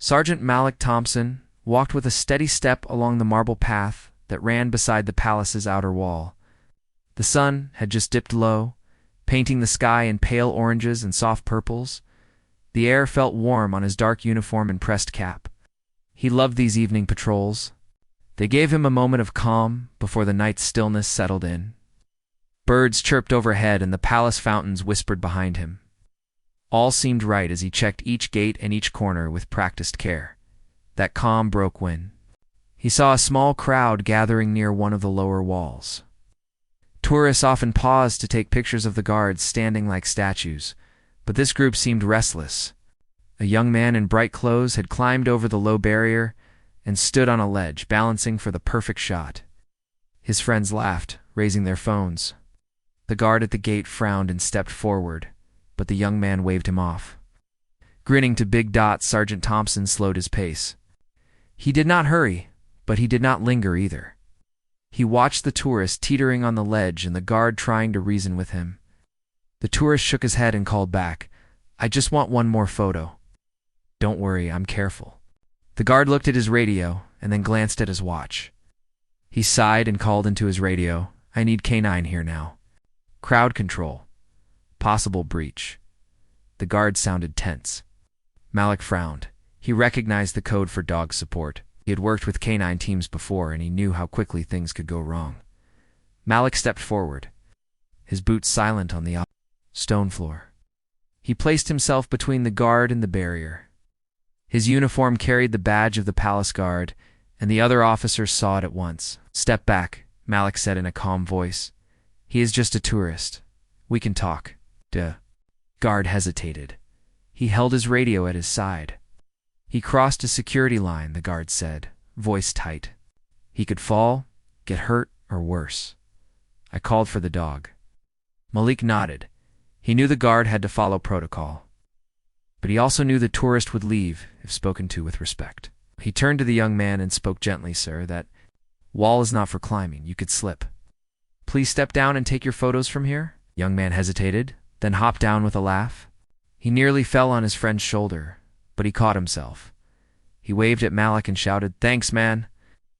Sergeant Malik Thompson walked with a steady step along the marble path that ran beside the palace's outer wall. The sun had just dipped low, painting the sky in pale oranges and soft purples. The air felt warm on his dark uniform and pressed cap. He loved these evening patrols. They gave him a moment of calm before the night's stillness settled in. Birds chirped overhead and the palace fountains whispered behind him. All seemed right as he checked each gate and each corner with practiced care. That calm broke when he saw a small crowd gathering near one of the lower walls. Tourists often paused to take pictures of the guards standing like statues, but this group seemed restless. A young man in bright clothes had climbed over the low barrier and stood on a ledge, balancing for the perfect shot. His friends laughed, raising their phones. The guard at the gate frowned and stepped forward, but the young man waved him off. Grinning to big dots, Sergeant Thompson slowed his pace. He did not hurry, but he did not linger either. He watched the tourist teetering on the ledge and the guard trying to reason with him. The tourist shook his head and called back, "I just want one more photo." "Don't worry, I'm careful." The guard looked at his radio and then glanced at his watch. He sighed and called into his radio, "I need K9 here now. Crowd control. Possible breach." The guard sounded tense. Malik frowned. He recognized the code for dog support. He had worked with K9 teams before and he knew how quickly things could go wrong. Malik stepped forward, his boots silent on the stone floor. He placed himself between the guard and the barrier. His uniform carried the badge of the palace guard, and the other officers saw it at once. "Step back," Malik said in a calm voice. "He is just a tourist. We can talk." The guard hesitated. He held his radio at his side. He crossed a security line, the guard said, voice tight. He could fall, get hurt, or worse. "I called for the dog." Malik nodded. He knew the guard had to follow protocol. But he also knew the tourist would leave if spoken to with respect. He turned to the young man and spoke gently, "Sir, that wall is not for climbing. You could slip. Please step down and take your photos from here." Young man hesitated, then hopped down with a laugh. He nearly fell on his friend's shoulder, but he caught himself. He waved at Malik and shouted, "Thanks, man.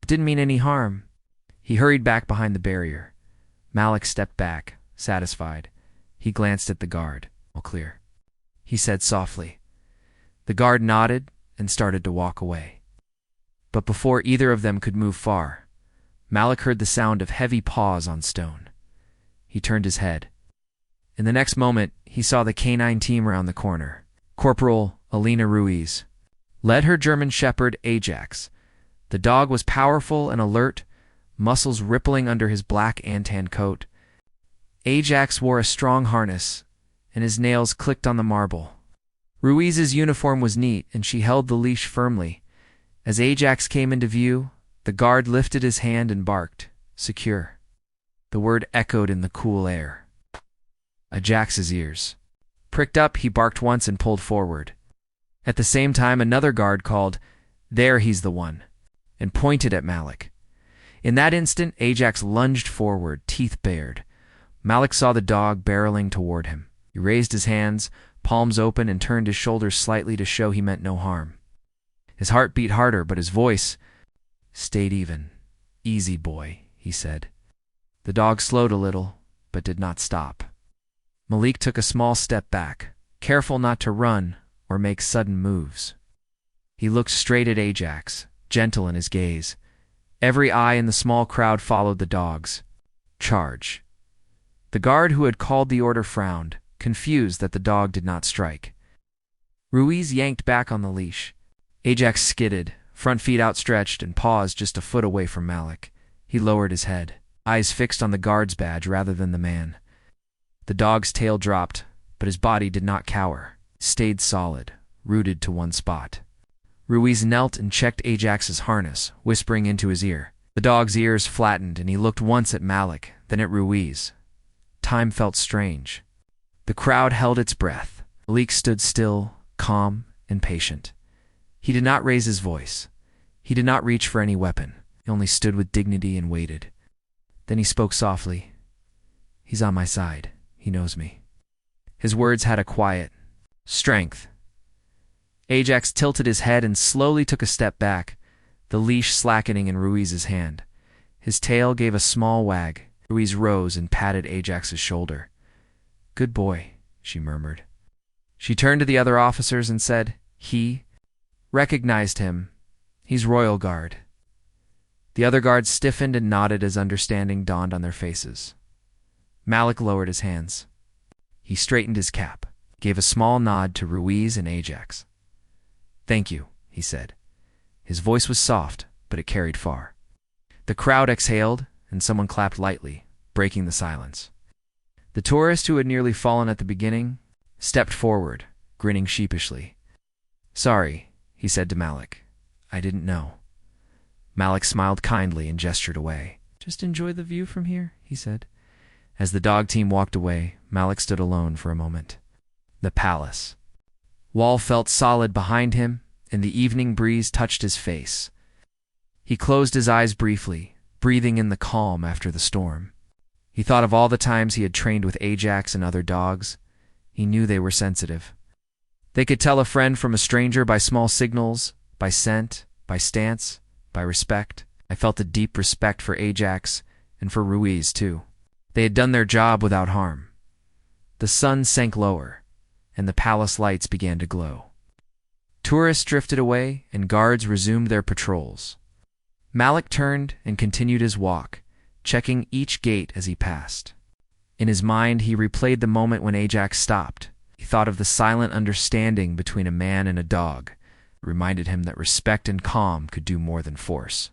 It didn't mean any harm." He hurried back behind the barrier. Malik stepped back, satisfied. He glanced at the guard. "All clear," he said softly. The guard nodded and started to walk away. But before either of them could move far, Malik heard the sound of heavy paws on stone. He turned his head. In the next moment, he saw the K9 team around the corner. Corporal Alina Ruiz led her German shepherd Ajax. The dog was powerful and alert, muscles rippling under his black antan coat. Ajax wore a strong harness, and his nails clicked on the marble. Ruiz's uniform was neat, and she held the leash firmly. As Ajax came into view, the guard lifted his hand and barked, "Secure." The word echoed in the cool air. Ajax's ears pricked up. He barked once and pulled forward. At the same time, another guard called, "There, he's the one," and pointed at Malik. In that instant, Ajax lunged forward, teeth bared. Malik saw the dog barreling toward him. He raised his hands, palms open, and turned his shoulders slightly to show he meant no harm. His heart beat harder, but his voice stayed even. "Easy, boy," he said. The dog slowed a little, but did not stop. Malik took a small step back, careful not to run or make sudden moves. He looked straight at Ajax, gentle in his gaze. Every eye in the small crowd followed the dog's. "Charge." The guard who had called the order frowned, confused that the dog did not strike. Ruiz yanked back on the leash. Ajax skidded, front feet outstretched, and paused just a foot away from Malik. He lowered his head, eyes fixed on the guard's badge rather than the man. The dog's tail dropped, but his body did not cower. It stayed solid, rooted to one spot. Ruiz knelt and checked Ajax's harness, whispering into his ear. The dog's ears flattened, and he looked once at Malik, then at Ruiz. Time felt strange. The crowd held its breath. Malik stood still, calm, and patient. He did not raise his voice. He did not reach for any weapon. He only stood with dignity and waited. Then he spoke softly. "He's on my side. He knows me." His words had a quiet strength. Ajax tilted his head and slowly took a step back, the leash slackening in Ruiz's hand. His tail gave a small wag. Ruiz rose and patted Ajax's shoulder. "Good boy," she murmured. She turned to the other officers and said, "He recognized him. He's Royal Guard." The other guards stiffened and nodded as understanding dawned on their faces. Malik lowered his hands. He straightened his cap, gave a small nod to Ruiz and Ajax. "Thank you," he said. His voice was soft, but it carried far. The crowd exhaled, and someone clapped lightly, breaking the silence. The tourist who had nearly fallen at the beginning stepped forward, grinning sheepishly. "Sorry," he said to Malik. "I didn't know." Malik smiled kindly and gestured away. "Just enjoy the view from here," he said. As the dog team walked away, Malik stood alone for a moment. The palace. Wall felt solid behind him, and the evening breeze touched his face. He closed his eyes briefly, breathing in the calm after the storm. He thought of all the times he had trained with Ajax and other dogs. He knew they were sensitive. They could tell a friend from a stranger by small signals, by scent, by stance, by respect. I felt a deep respect for Ajax, and for Ruiz, too. They had done their job without harm. The sun sank lower, and the palace lights began to glow. Tourists drifted away, and guards resumed their patrols. Malik turned and continued his walk, checking each gate as he passed. In his mind, he replayed the moment when Ajax stopped. He thought of the silent understanding between a man and a dog. It reminded him that respect and calm could do more than force.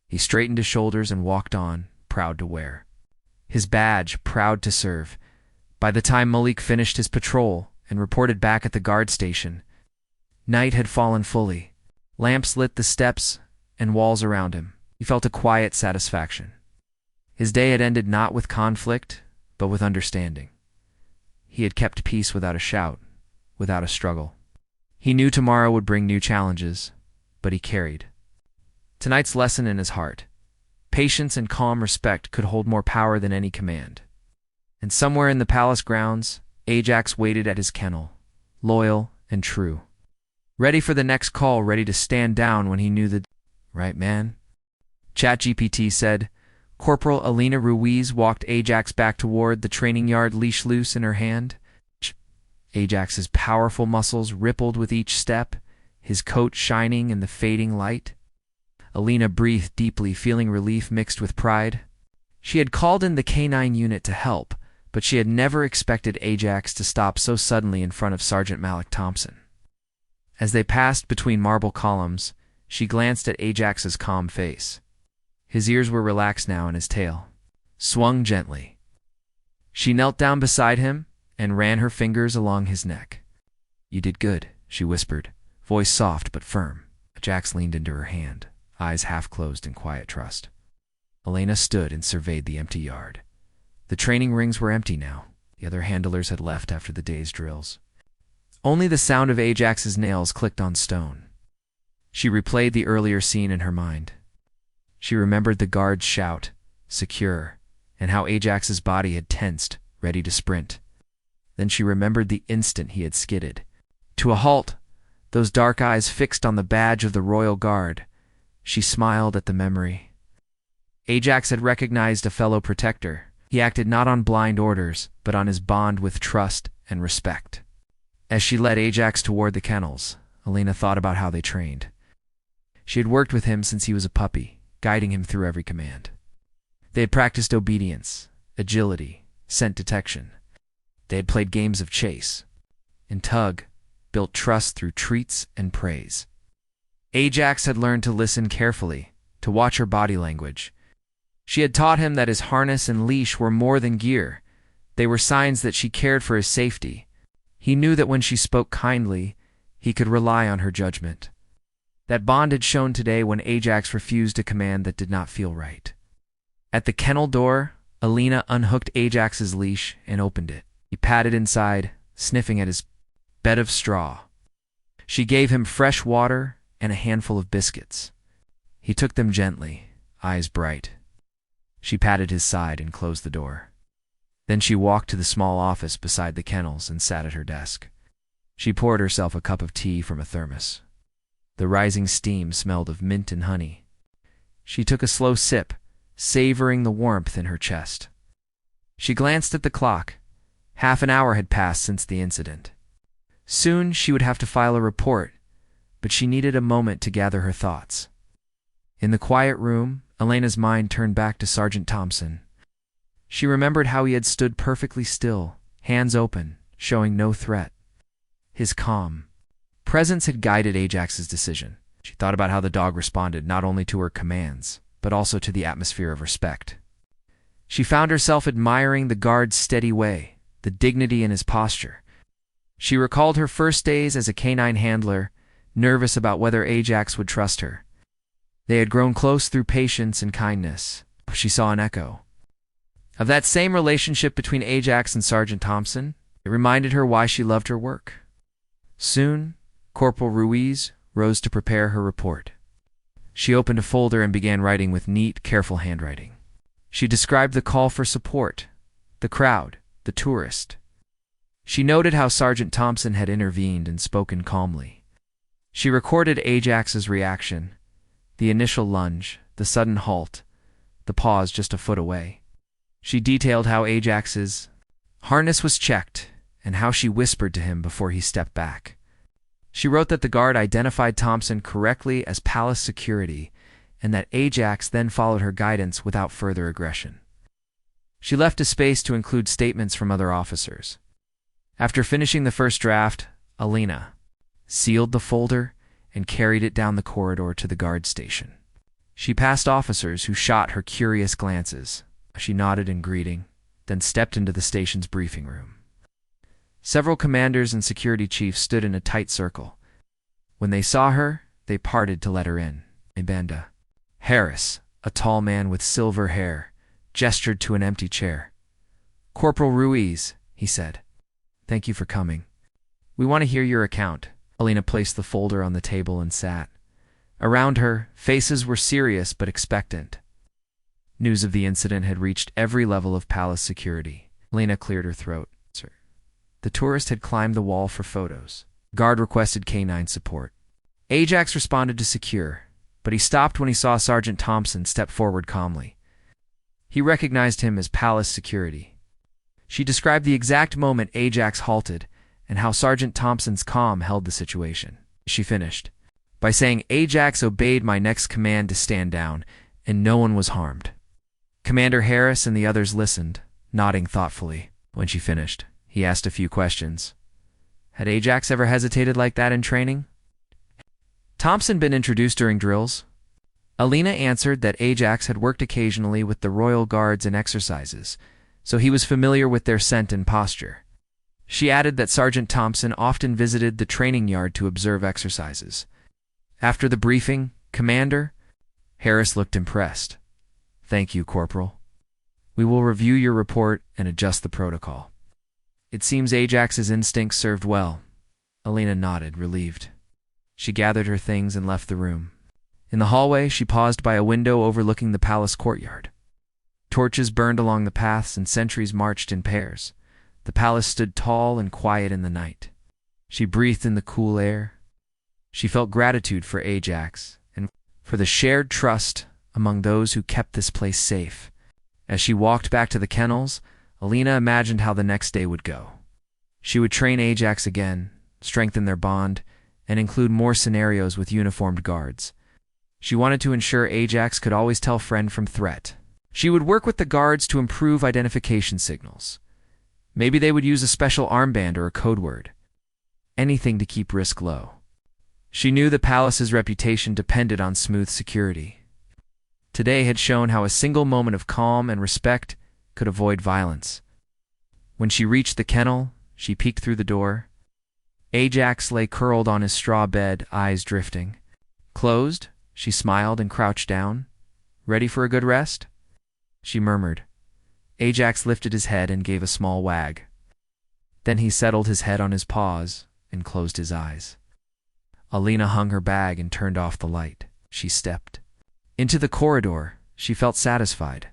He straightened his shoulders and walked on, proud to wear his badge, proud to serve. By the time Malik finished his patrol and reported back at the guard station, night had fallen fully. Lamps lit the steps and walls around him. He felt a quiet satisfaction. His day had ended not with conflict, but with understanding. He had kept peace without a shout, without a struggle. He knew tomorrow would bring new challenges, but he carried tonight's lesson in his heart. Patience and calm respect could hold more power than any command. And somewhere in the palace grounds, Ajax waited at his kennel, loyal and true. Ready for the next call, ready to stand down when he knew the right man. ChatGPT said, Corporal Alina Ruiz walked Ajax back toward the training yard, leash loose in her hand. Ajax's powerful muscles rippled with each step, his coat shining in the fading light. Alina breathed deeply, feeling relief mixed with pride. She had called in the canine unit to help, but she had never expected Ajax to stop so suddenly in front of Sergeant Malik Thompson. As they passed between marble columns, she glanced at Ajax's calm face. His ears were relaxed now and his tail swung gently. She knelt down beside him and ran her fingers along his neck. "You did good," she whispered, voice soft but firm. Ajax leaned into her hand, eyes half closed in quiet trust. Elena stood and surveyed the empty yard. The training rings were empty now. The other handlers had left after the day's drills. Only the sound of Ajax's nails clicked on stone. She replayed the earlier scene in her mind. She remembered the guard's shout, secure, and how Ajax's body had tensed, ready to sprint. Then she remembered the instant he had skidded to a halt, those dark eyes fixed on the badge of the Royal Guard. She smiled at the memory. Ajax had recognized a fellow protector. He acted not on blind orders, but on his bond with trust and respect. As she led Ajax toward the kennels, Alina thought about how they trained. She had worked with him since he was a puppy, guiding him through every command. They had practiced obedience, agility, scent detection. They had played games of chase and tug, built trust through treats and praise. Ajax had learned to listen carefully, to watch her body language. She had taught him that his harness and leash were more than gear. They were signs that she cared for his safety. He knew that when she spoke kindly, he could rely on her judgment. That bond had shown today when Ajax refused a command that did not feel right. At the kennel door, Alina unhooked Ajax's leash and opened it. He patted inside, sniffing at his bed of straw. She gave him fresh water and a handful of biscuits. He took them gently, eyes bright. She patted his side and closed the door. Then she walked to the small office beside the kennels and sat at her desk. She poured herself a cup of tea from a thermos. The rising steam smelled of mint and honey. She took a slow sip, savoring the warmth in her chest. She glanced at the clock. Half an hour had passed since the incident. Soon she would have to file a report, but she needed a moment to gather her thoughts. In the quiet room, Elena's mind turned back to Sergeant Thompson. She remembered how he had stood perfectly still, hands open, showing no threat. His calm presence had guided Ajax's decision. She thought about how the dog responded not only to her commands, but also to the atmosphere of respect. She found herself admiring the guard's steady way, the dignity in his posture. She recalled her first days as a canine handler, nervous about whether Ajax would trust her. They had grown close through patience and kindness. She saw an echo of that same relationship between Ajax and Sergeant Thompson. It reminded her why she loved her work. Soon, Corporal Ruiz rose to prepare her report. She opened a folder and began writing with neat, careful handwriting. She described the call for support, the crowd, the tourist. She noted how Sergeant Thompson had intervened and spoken calmly. She recorded Ajax's reaction, the initial lunge, the sudden halt, the pause just a foot away. She detailed how Ajax's harness was checked and how she whispered to him before he stepped back. She wrote that the guard identified Thompson correctly as palace security and that Ajax then followed her guidance without further aggression. She left a space to include statements from other officers. After finishing the first draft, Elena sealed the folder and carried it down the corridor to the guard station. She passed officers who shot her curious glances. She nodded in greeting, then stepped into the station's briefing room. Several commanders and security chiefs stood in a tight circle. When they saw her, they parted to let her in. Banda. Harris, a tall man with silver hair, gestured to an empty chair. "Corporal Ruiz," he said. "Thank you for coming. We want to hear your account." Elena placed the folder on the table and sat. Around her, faces were serious but expectant. News of the incident had reached every level of palace security. Elena cleared her throat. "Sir." The tourist had climbed the wall for photos. Guard requested canine support. Ajax responded to secure, but he stopped when he saw Sergeant Thompson step forward calmly. He recognized him as palace security. She described the exact moment Ajax halted and how Sergeant Thompson's calm held the situation. She finished by saying, "Ajax obeyed my next command to stand down, and no one was harmed." Commander Harris and the others listened, nodding thoughtfully. When she finished, he asked a few questions. Had Ajax ever hesitated like that in training? Thompson been introduced during drills? Elena answered that Ajax had worked occasionally with the Royal Guards in exercises, so he was familiar with their scent and posture. She added that Sergeant Thompson often visited the training yard to observe exercises. After the briefing, "Commander," Harris looked impressed. "Thank you, Corporal. We will review your report and adjust the protocol." It seems Ajax's instincts served well. Elena nodded, relieved. She gathered her things and left the room. In the hallway, she paused by a window overlooking the palace courtyard. Torches burned along the paths and sentries marched in pairs. The palace stood tall and quiet in the night. She breathed in the cool air. She felt gratitude for Ajax and for the shared trust among those who kept this place safe. As she walked back to the kennels, Elena imagined how the next day would go. She would train Ajax again, strengthen their bond, and include more scenarios with uniformed guards. She wanted to ensure Ajax could always tell friend from threat. She would work with the guards to improve identification signals. Maybe they would use a special armband or a code word. Anything to keep risk low. She knew the palace's reputation depended on smooth security. Today had shown how a single moment of calm and respect could avoid violence. When she reached the kennel, she peeked through the door. Ajax lay curled on his straw bed, eyes drifting. Closed, she smiled and crouched down. "Ready for a good rest?" she murmured. Ajax lifted his head and gave a small wag. Then he settled his head on his paws and closed his eyes. Elena hung her bag and turned off the light. She stepped into the corridor. She felt satisfied.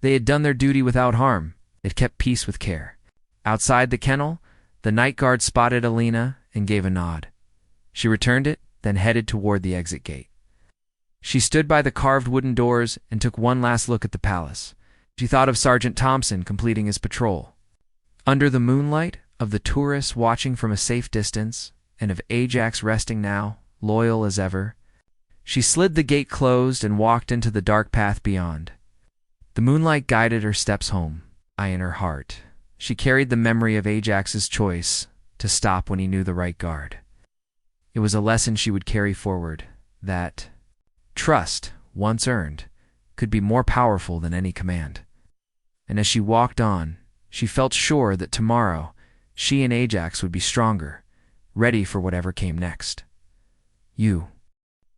They had done their duty without harm. It kept peace with care. Outside the kennel, The night guard spotted Alina and gave a nod. She returned it, then headed toward the exit gate. She stood by the carved wooden doors and took one last look at the palace. She thought of Sergeant Thompson completing his patrol. Under the moonlight, of the tourists watching from a safe distance, and of Ajax resting now, loyal as ever. She slid the gate closed and walked into the dark path beyond. The moonlight guided her steps home. In her heart, she carried the memory of Ajax's choice to stop when he knew the right guard. It was a lesson she would carry forward, that trust, once earned, could be more powerful than any command. And as she walked on, she felt sure that tomorrow she and Ajax would be stronger, ready for whatever came next.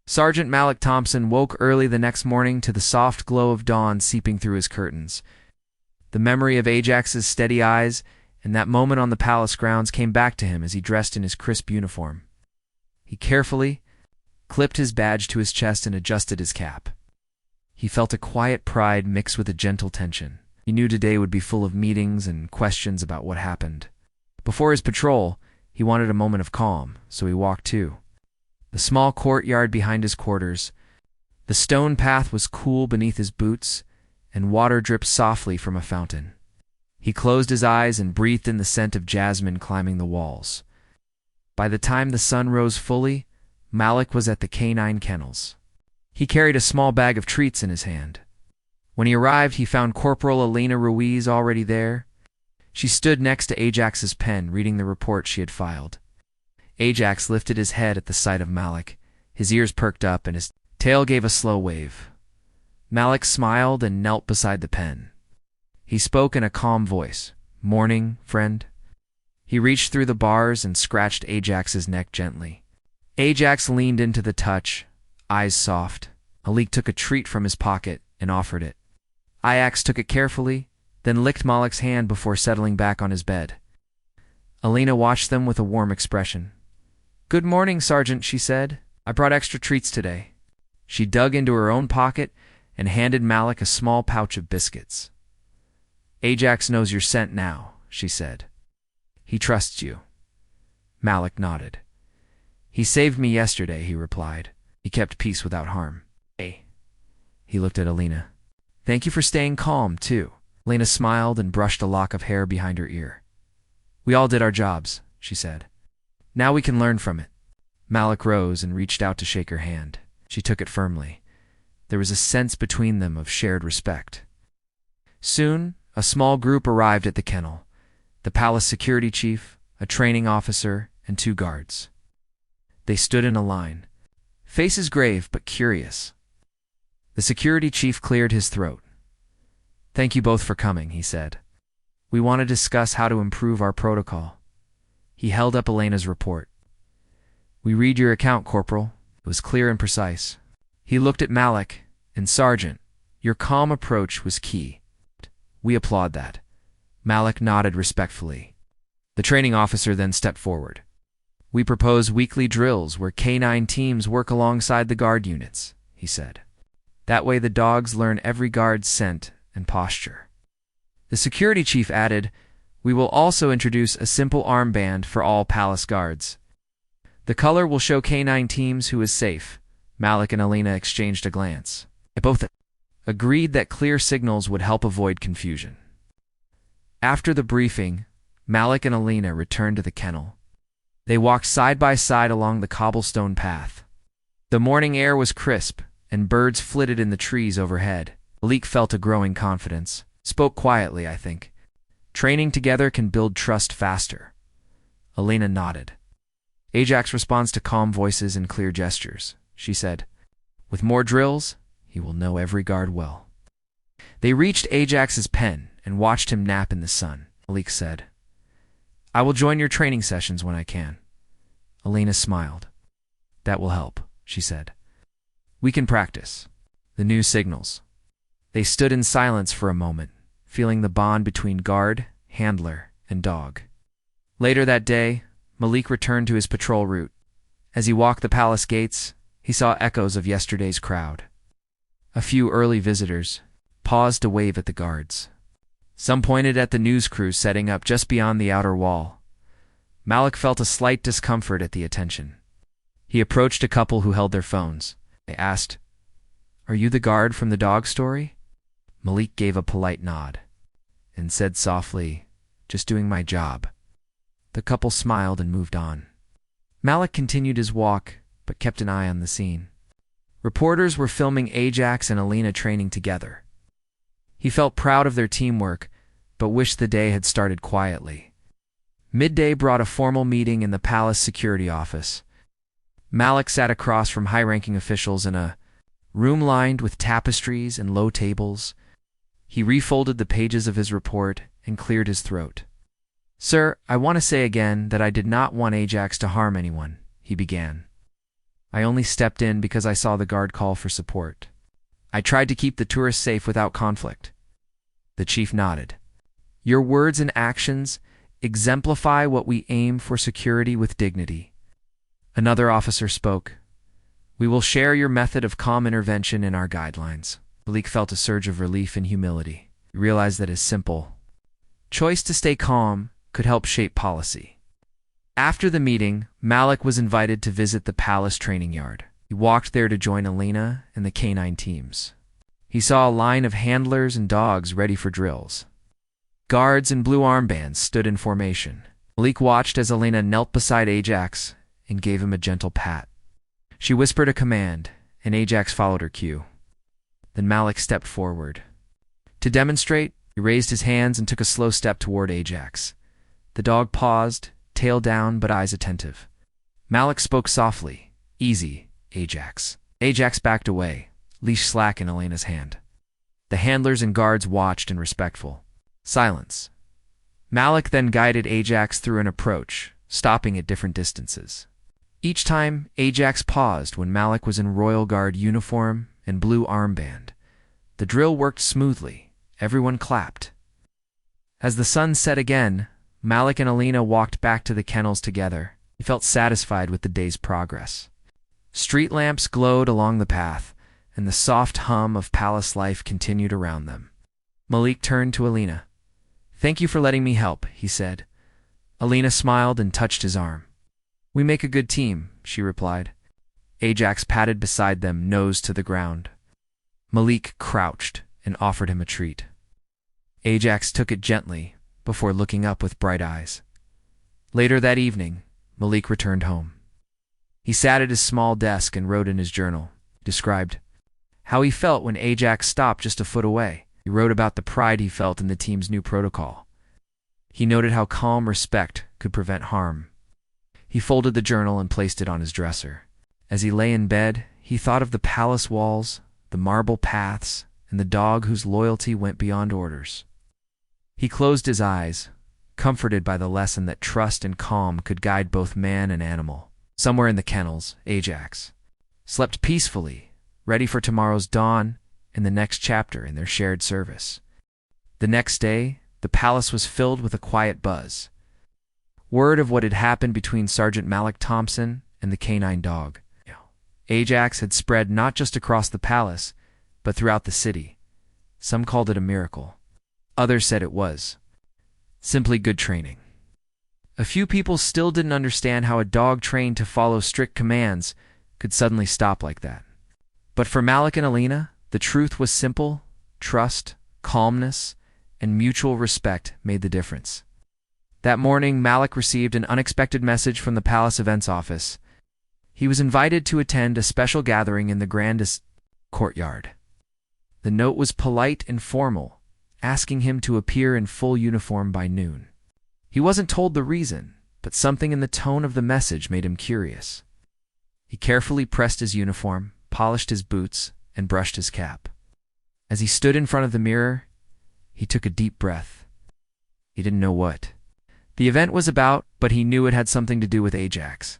Sergeant Malik Thompson woke early the next morning to the soft glow of dawn seeping through his curtains. The memory of Ajax's steady eyes and that moment on the palace grounds came back to him as he dressed in his crisp uniform. He carefully clipped his badge to his chest and adjusted his cap. He felt a quiet pride mixed with a gentle tension. He knew today would be full of meetings and questions about what happened. Before his patrol, he wanted a moment of calm, so he walked too. The small courtyard behind his quarters. The stone path was cool beneath his boots, and water dripped softly from a fountain. He closed his eyes and breathed in the scent of jasmine climbing the walls. By the time the sun rose fully, Malik was at the canine kennels. He carried a small bag of treats in his hand. When he arrived, he found Corporal Alina Ruiz already there. She stood next to Ajax's pen, reading the report she had filed. Ajax lifted his head at the sight of Malik. His ears perked up and his tail gave a slow wave. Malik smiled and knelt beside the pen. He spoke in a calm voice. "Morning, friend." He reached through the bars and scratched Ajax's neck gently. Ajax leaned into the touch, eyes soft. Malik took a treat from his pocket and offered it. Ajax took it carefully, then licked Malik's hand before settling back on his bed. Alina watched them with a warm expression. "Good morning, Sergeant," she said. "I brought extra treats today." She dug into her own pocket and handed Malik a small pouch of biscuits. "Ajax knows your scent now," she said. "He trusts you." Malik nodded. "He saved me yesterday," he replied. "He kept peace without harm." "Hey." He looked at Alina. "Thank you for staying calm, too." Alina smiled and brushed a lock of hair behind her ear. "We all did our jobs," she said. "Now we can learn from it." Malik rose and reached out to shake her hand. She took it firmly. There was a sense between them of shared respect. Soon, a small group arrived at the kennel. The palace security chief, a training officer, and 2 guards. They stood in a line, faces grave but curious. The security chief cleared his throat. "Thank you both for coming," he said. "We want to discuss how to improve our protocol." He held up Elena's report. "We read your account, Corporal." It was clear and precise. He looked at Malik, and "Sergeant, your calm approach was key. We applaud that." Malik nodded respectfully. The training officer then stepped forward. "We propose weekly drills where canine teams work alongside the guard units," he said. "That way the dogs learn every guard's scent and posture." The security chief added, "We will also introduce a simple armband for all palace guards. The color will show canine teams who is safe." Malik and Alina exchanged a glance. They both agreed that clear signals would help avoid confusion. After the briefing, Malik and Alina returned to the kennel. They walked side by side along the cobblestone path. The morning air was crisp, and birds flitted in the trees overhead. Malik felt a growing confidence. Spoke quietly, "I think training together can build trust faster." Alina nodded. "Ajax responds to calm voices and clear gestures," she said. "With more drills, he will know every guard well." They reached Ajax's pen and watched him nap in the sun. Malik said, "I will join your training sessions when I can." Alina smiled. "That will help," she said. "We can practice the new signals." They stood in silence for a moment, feeling the bond between guard, handler, and dog. Later that day, Malik returned to his patrol route. As he walked the palace gates, he saw echoes of yesterday's crowd. A few early visitors paused to wave at the guards. Some pointed at the news crew setting up just beyond the outer wall. Malik felt a slight discomfort at the attention. He approached a couple who held their phones. They asked, "Are you the guard from the dog story?" Malik gave a polite nod and said softly, "Just doing my job." The couple smiled and moved on. Malik continued his walk, but kept an eye on the scene. Reporters were filming Ajax and Alina training together. He felt proud of their teamwork, but wished the day had started quietly. Midday brought a formal meeting in the palace security office. Malik sat across from high-ranking officials in a room lined with tapestries and low tables. He refolded the pages of his report and cleared his throat. "Sir, I want to say again that I did not want Ajax to harm anyone," he began. "I only stepped in because I saw the guard call for support. I tried to keep the tourists safe without conflict." The chief nodded. "Your words and actions exemplify what we aim for: security with dignity." Another officer spoke. "We will share your method of calm intervention in our guidelines." Malik felt a surge of relief and humility. He realized that his simple choice to stay calm could help shape policy. After the meeting, Malik was invited to visit the palace training yard. He walked there to join Alina and the canine teams. He saw a line of handlers and dogs ready for drills. Guards in blue armbands stood in formation. Malik watched as Alina knelt beside Ajax and gave him a gentle pat. She whispered a command, and Ajax followed her cue. Then Malik stepped forward. To demonstrate, he raised his hands and took a slow step toward Ajax. The dog paused, tail down but eyes attentive. Malik spoke softly, "Easy, Ajax." Ajax backed away, leash slack in Alina's hand. The handlers and guards watched in respectful silence. Malik then guided Ajax through an approach, stopping at different distances. Each time, Ajax paused when Malik was in royal guard uniform and blue armband. The drill worked smoothly. Everyone clapped. As the sun set again, Malik and Alina walked back to the kennels together. He felt satisfied with the day's progress. Street lamps glowed along the path, and the soft hum of palace life continued around them. Malik turned to Alina. "Thank you for letting me help," he said. Alina smiled and touched his arm. "We make a good team," she replied. Ajax patted beside them, nose to the ground. Malik crouched and offered him a treat. Ajax took it gently before looking up with bright eyes. Later that evening, Malik returned home. He sat at his small desk and wrote in his journal. He described how he felt when Ajax stopped just a foot away. He wrote about the pride he felt in the team's new protocol. He noted how calm respect could prevent harm. He folded the journal and placed it on his dresser. As he lay in bed, he thought of the palace walls, the marble paths, and the dog whose loyalty went beyond orders. He closed his eyes, comforted by the lesson that trust and calm could guide both man and animal. Somewhere in the kennels, Ajax slept peacefully, ready for tomorrow's dawn and the next chapter in their shared service. The next day, the palace was filled with a quiet buzz. Word of what had happened between Sergeant Malik Thompson and the canine dog, Ajax, had spread not just across the palace, but throughout the city. Some called it a miracle. Others said it was simply good training. A few people still didn't understand how a dog trained to follow strict commands could suddenly stop like that. But for Malik and Alina, the truth was simple: trust, calmness, and mutual respect made the difference. That morning, Malik received an unexpected message from the palace events office. He was invited to attend a special gathering in the grand courtyard. The note was polite and formal, asking him to appear in full uniform by noon. He wasn't told the reason, but something in the tone of the message made him curious. He carefully pressed his uniform, polished his boots, and brushed his cap. As he stood in front of the mirror, he took a deep breath. He didn't know what the event was about, but he knew it had something to do with Ajax.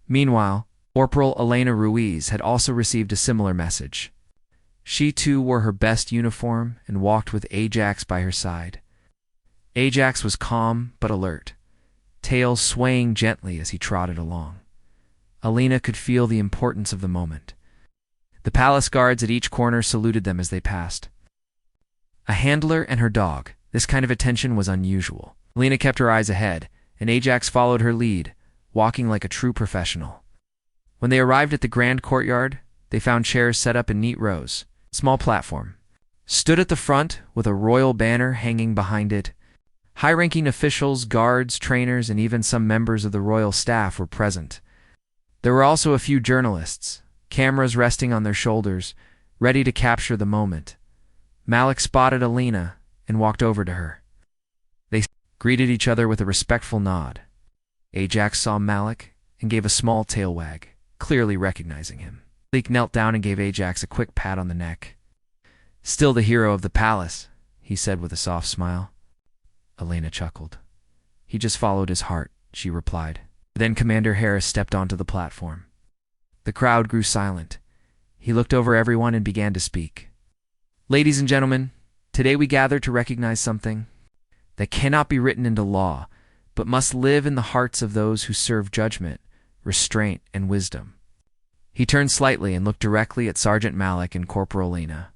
Meanwhile, Corporal Elena Ruiz had also received a similar message. She too wore her best uniform and walked with Ajax by her side. Ajax was calm but alert, tail swaying gently as he trotted along. Alina could feel the importance of the moment. The palace guards at each corner saluted them as they passed. A handler and her dog. This kind of attention was unusual. Alina kept her eyes ahead, and Ajax followed her lead, walking like a true professional. When they arrived at the grand courtyard, they found chairs set up in neat rows. A small platform stood at the front with a royal banner hanging behind it. High-ranking officials, guards, trainers, and even some members of the royal staff were present. There were also a few journalists, cameras resting on their shoulders, ready to capture the moment. Malik spotted Alina and walked over to her. They greeted each other with a respectful nod. Ajax saw Malik and gave a small tail wag, clearly recognizing him. Malik knelt down and gave Ajax a quick pat on the neck. "Still the hero of the palace," he said with a soft smile. Alina chuckled. "He just followed his heart," she replied. Then Commander Harris stepped onto the platform. The crowd grew silent. He looked over everyone and began to speak. "Ladies and gentlemen, today we gather to recognize something that cannot be written into law, but must live in the hearts of those who serve judgment, restraint, and wisdom." He turned slightly and looked directly at Sergeant Malik and Corporal Alina.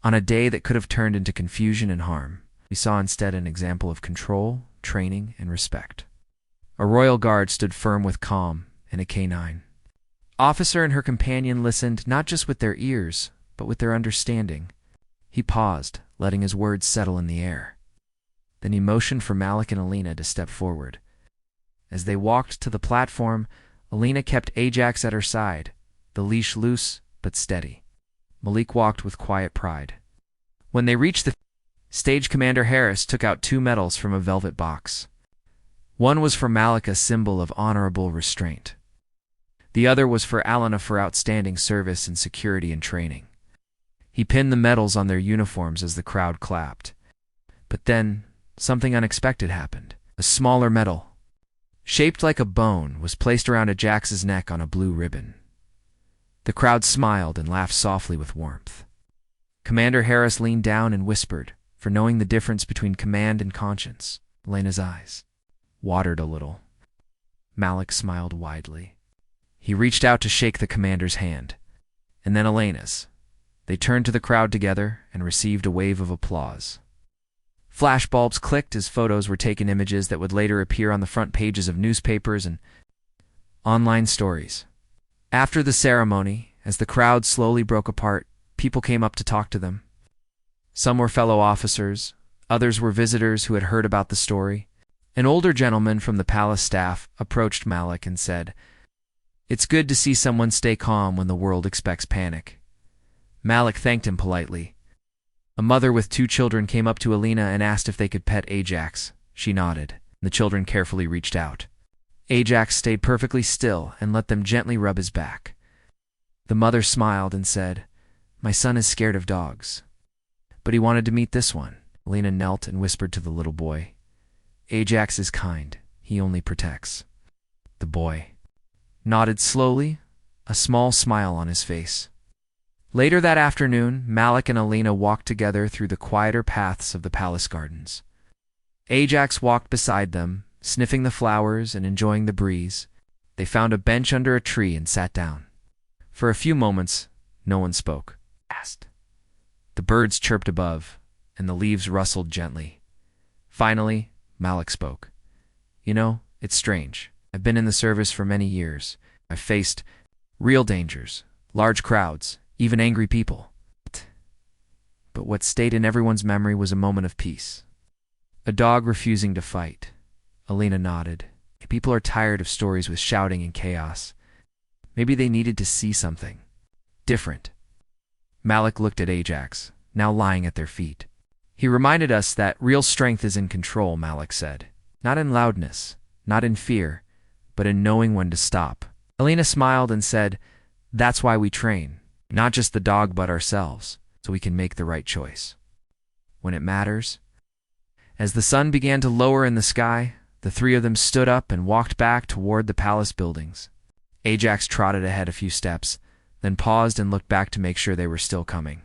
On a day that could have turned into confusion and harm, we saw instead an example of control, training, and respect. A royal guard stood firm with calm and a K9. Officer and her companion listened not just with their ears, but with their understanding. He paused, letting his words settle in the air. Then he motioned for Malik and Alina to step forward. As they walked to the platform, Alina kept Ajax at her side, the leash loose but steady. Malik walked with quiet pride. When they reached the stage, Commander Harris took out 2 medals from a velvet box. One was for Malik, a symbol of honorable restraint. The other was for Alina for outstanding service in security and training. He pinned the medals on their uniforms as the crowd clapped. But then, something unexpected happened. A smaller medal, shaped like a bone, was placed around Ajax's neck on a blue ribbon. The crowd smiled and laughed softly with warmth. Commander Harris leaned down and whispered, for knowing the difference between command and conscience. Alina's eyes watered a little. Malik smiled widely. He reached out to shake the commander's hand, and then Alina's. They turned to the crowd together and received a wave of applause. Flashbulbs clicked as photos were taken, images that would later appear on the front pages of newspapers and online stories. After the ceremony, as the crowd slowly broke apart, people came up to talk to them. Some were fellow officers, others were visitors who had heard about the story. An older gentleman from the palace staff approached Malik and said, "It's good to see someone stay calm when the world expects panic." Malik thanked him politely. A mother with 2 children came up to Alina and asked if they could pet Ajax. She nodded. The children carefully reached out. Ajax stayed perfectly still and let them gently rub his back. The mother smiled and said, "My son is scared of dogs, but he wanted to meet this one." Alina knelt and whispered to the little boy, "Ajax is kind. He only protects." The boy nodded slowly, a small smile on his face. Later that afternoon, Malik and Alina walked together through the quieter paths of the palace gardens. Ajax walked beside them, sniffing the flowers and enjoying the breeze. They found a bench under a tree and sat down. For a few moments, no one spoke. The birds chirped above, and the leaves rustled gently. Finally, Malik spoke. "You know, it's strange. I've been in the service for many years. I've faced real dangers, large crowds, even angry people. But what stayed in everyone's memory was a moment of peace. A dog refusing to fight." Alina nodded. People are tired of stories with shouting and chaos. Maybe they needed to see something different. Malik looked at Ajax, now lying at their feet. "He reminded us that real strength is in control," Malik said. "Not in loudness, not in fear, but in knowing when to stop." Alina smiled and said, "That's why we train, not just the dog but ourselves, so we can make the right choice when it matters." As the sun began to lower in the sky, the 3 of them stood up and walked back toward the palace buildings. Ajax trotted ahead a few steps, then paused and looked back to make sure they were still coming.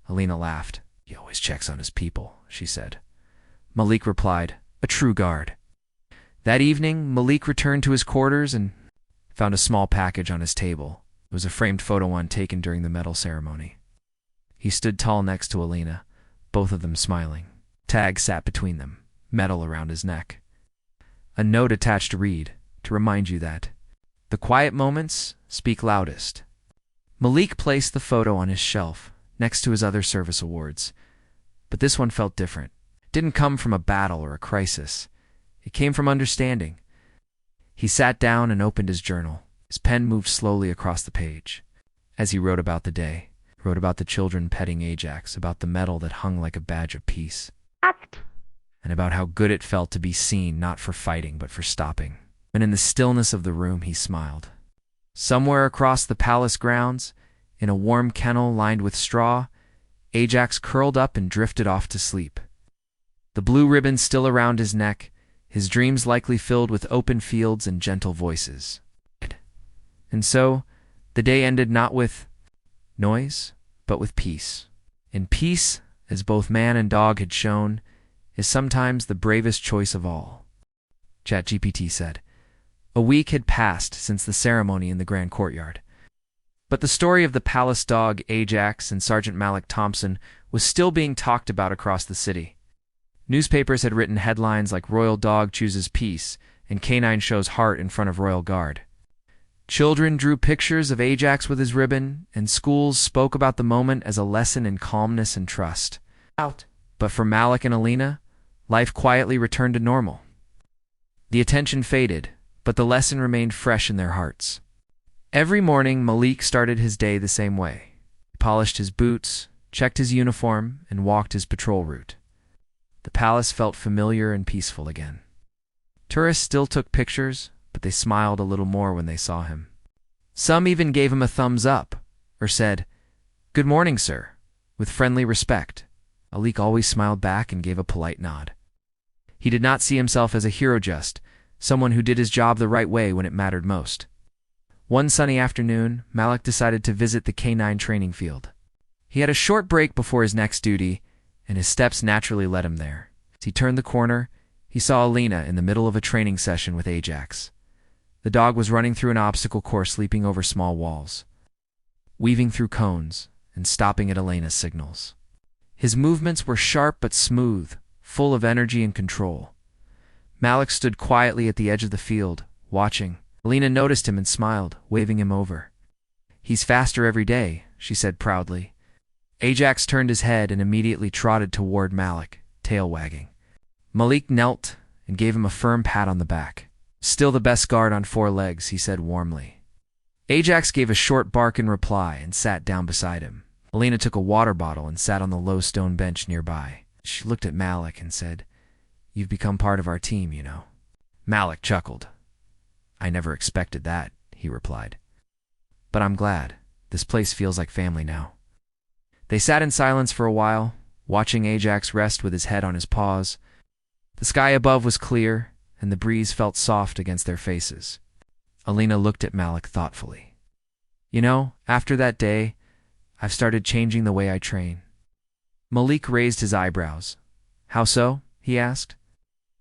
Alina laughed. "He always checks on his people," she said. Malik replied, "A true guard." That evening, Malik returned to his quarters and found a small package on his table. It was a framed photo one taken during the medal ceremony. He stood tall next to Alina, both of them smiling. Tag sat between them, medal around his neck. A note attached to read, to remind you that the quiet moments speak loudest. Malik placed the photo on his shelf, next to his other service awards. But this one felt different. It didn't come from a battle or a crisis. It came from understanding. He sat down and opened his journal. His pen moved slowly across the page. As he wrote about the day, he wrote about the children petting Ajax, about the medal that hung like a badge of peace, and about how good it felt to be seen not for fighting but for stopping. And in the stillness of the room, he smiled. Somewhere across the palace grounds, in a warm kennel lined with straw, Ajax curled up and drifted off to sleep. The blue ribbon still around his neck, his dreams likely filled with open fields and gentle voices. And so, the day ended not with noise, but with peace. And peace, as both man and dog had shown, is sometimes the bravest choice of all. ChatGPT said. A week had passed since the ceremony in the grand courtyard. But the story of the palace dog Ajax and Sergeant Malik Thompson was still being talked about across the city. Newspapers had written headlines like Royal Dog Chooses Peace and Canine Shows Heart in front of Royal Guard. Children drew pictures of Ajax with his ribbon, and schools spoke about the moment as a lesson in calmness and trust. But for Malik and Alina, life quietly returned to normal. The attention faded, but the lesson remained fresh in their hearts. Every morning, Malik started his day the same way. He polished his boots, checked his uniform, and walked his patrol route. The palace felt familiar and peaceful again. Tourists still took pictures, but they smiled a little more when they saw him. Some even gave him a thumbs up, or said, "Good morning, sir," with friendly respect. Malik always smiled back and gave a polite nod. He did not see himself as a hero, just someone who did his job the right way when it mattered most. One sunny afternoon, Malik decided to visit the K9 training field. He had a short break before his next duty, and his steps naturally led him there. As he turned the corner, he saw Alina in the middle of a training session with Ajax. The dog was running through an obstacle course, leaping over small walls, weaving through cones, and stopping at Alina's signals. His movements were sharp but smooth, full of energy and control. Malik stood quietly at the edge of the field, watching. Alina noticed him and smiled, waving him over. "He's faster every day," she said proudly. Ajax turned his head and immediately trotted toward Malik, tail wagging. Malik knelt and gave him a firm pat on the back. "Still the best guard on four legs," he said warmly. Ajax gave a short bark in reply and sat down beside him. Alina took a water bottle and sat on the low stone bench nearby. She looked at Malik and said, "You've become part of our team, you know." Malik chuckled. "I never expected that," he replied. "But I'm glad. This place feels like family now." They sat in silence for a while, watching Ajax rest with his head on his paws. The sky above was clear, and the breeze felt soft against their faces. Alina looked at Malik thoughtfully. "You know, after that day, I've started changing the way I train." Malik raised his eyebrows. "How so?" he asked.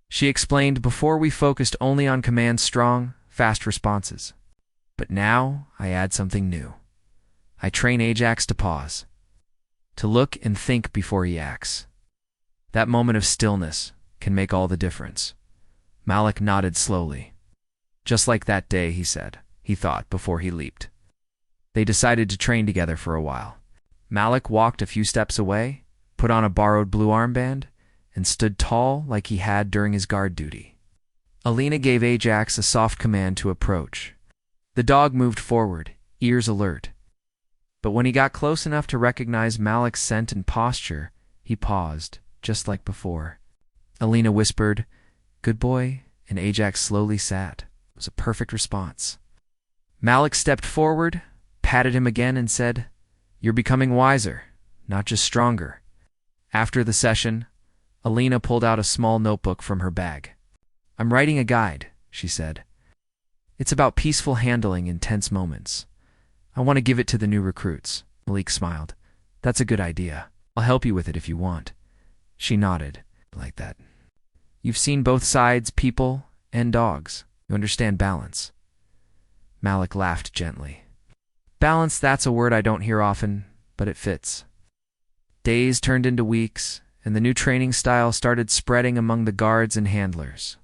She explained, "Before we focused only on command strong, fast responses. But now I add something new. I train Ajax to pause, to look and think before he acts. That moment of stillness can make all the difference." Malik nodded slowly. "Just like that day," he said, he thought before he leaped. They decided to train together for a while. Malik walked a few steps away, put on a borrowed blue armband, and stood tall like he had during his guard duty. Alina gave Ajax a soft command to approach. The dog moved forward, ears alert. But when he got close enough to recognize Malik's scent and posture, he paused, just like before. Alina whispered, "Good boy," and Ajax slowly sat. It was a perfect response. Malik stepped forward, patted him again, and said, "You're becoming wiser, not just stronger." After the session, Alina pulled out a small notebook from her bag. "I'm writing a guide," she said. "It's about peaceful handling in tense moments. I want to give it to the new recruits." Malik smiled. "That's a good idea. I'll help you with it if you want." She nodded. "Like that. You've seen both sides, people and dogs. You understand balance." Malik laughed gently. "Balance, that's a word I don't hear often, but it fits." Days turned into weeks, and the new training style started spreading among the guards and handlers.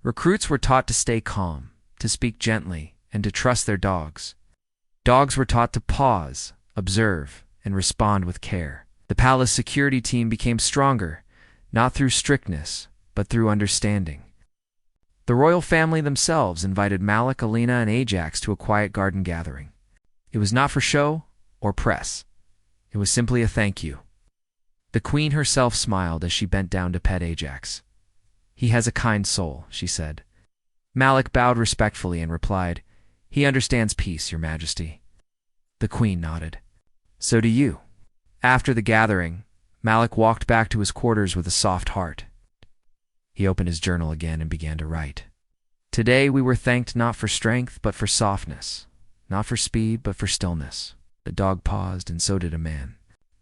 Recruits were taught to stay calm, to speak gently, and to trust their dogs. Dogs were taught to pause, observe, and respond with care. The palace security team became stronger, not through strictness, but through understanding. The royal family themselves invited Malik, Alina, and Ajax to a quiet garden gathering. It was not for show or press. It was simply a thank you. The queen herself smiled as she bent down to pet Ajax. "He has a kind soul," she said. Malik bowed respectfully and replied, "He understands peace, Your Majesty." The queen nodded. "So do you." After the gathering, Malik walked back to his quarters with a soft heart. He opened his journal again and began to write. "Today we were thanked not for strength, but for softness. Not for speed, but for stillness." The dog paused, and so did a man.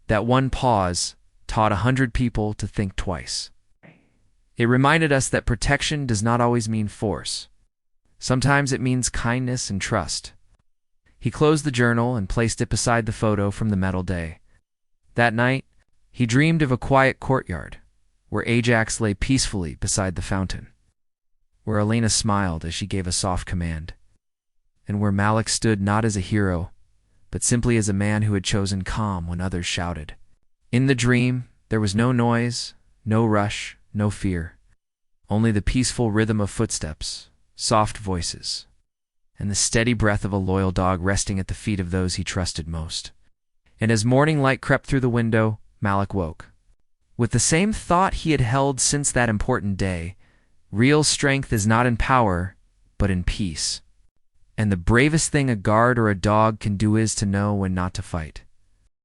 That one pause taught 100 people to think twice. It reminded us that protection does not always mean force. Sometimes it means kindness and trust. He closed the journal and placed it beside the photo from the medal day. That night, he dreamed of a quiet courtyard, where Ajax lay peacefully beside the fountain, where Alina smiled as she gave a soft command, and where Malik stood not as a hero, but simply as a man who had chosen calm when others shouted. In the dream, there was no noise, no rush, no fear, only the peaceful rhythm of footsteps, soft voices, and the steady breath of a loyal dog resting at the feet of those he trusted most. And as morning light crept through the window, Malik woke. With the same thought he had held since that important day, real strength is not in power, but in peace. And the bravest thing a guard or a dog can do is to know when not to fight.